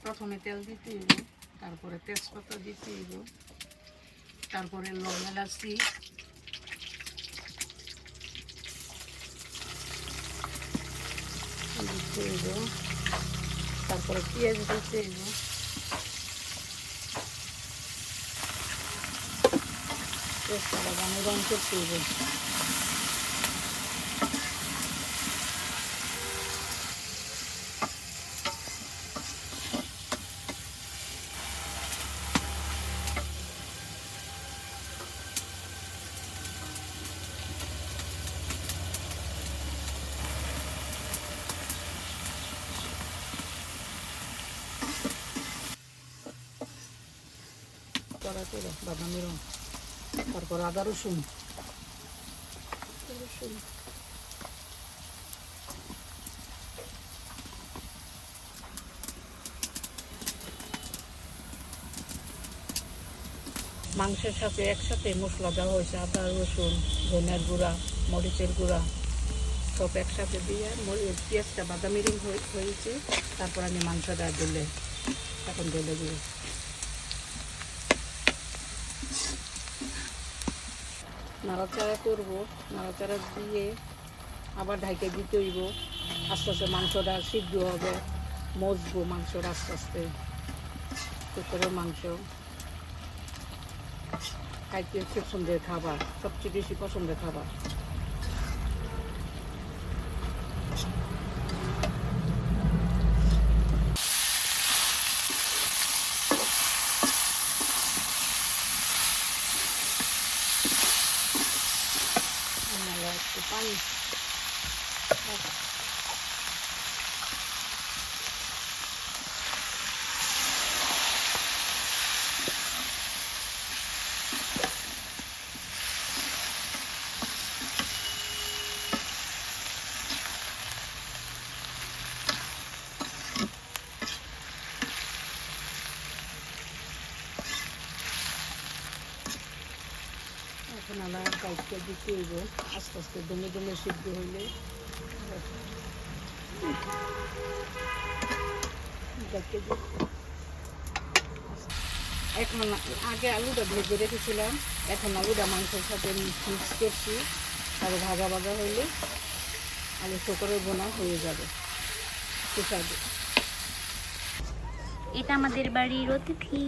প্রথমে তেল দিতে হইব, তারপরে তেজপাতা দিতে হইব, তারপরে লং এলাচি, দিতে হইব, তারপরে পেঁয়াজ দিতে হইব, পেঁয়াজটা বাদামি রং করতে হইব। করা করে বাদামি রং, তারপর আদা রসুন, মাংসের সাথে একসাথে মশলা দেওয়া হয়েছে, আদা রসুন, ধনিয়ার গুঁড়া, মরিচের গুঁড়া সব একসাথে দিয়ে পেঁয়াজটা বাদামি রং হয়েছে। তারপর আমি মাংসটা এখন ঢেলে দিব। নাড়াচাড়া করব, নাড়াচাড়া দিয়ে আবার ঢাইকে দিতে হইব। আস্তে আস্তে মাংসটা সিদ্ধ হবে, মজবো মাংসটা আস্তে আস্তে। কুকুরের মাংস খাইতে খুব পছন্দের খাবার, সবচেয়ে বেশি পছন্দের খাবার। একটু পানি এখন আমার কাজটা দিতে হইব। আস্তে আস্তে দমে দমে সিদ্ধ হইলে এখন আগে আলুটা ভেজে রেখেছিলাম, এখন আলুটা মাংসের সাথে মিক্স করছি। আর ভাজা ভাজা হইলে আলু শুকরের বোনা হয়ে যাবে। এটা আমাদের বাড়ির অতিথি।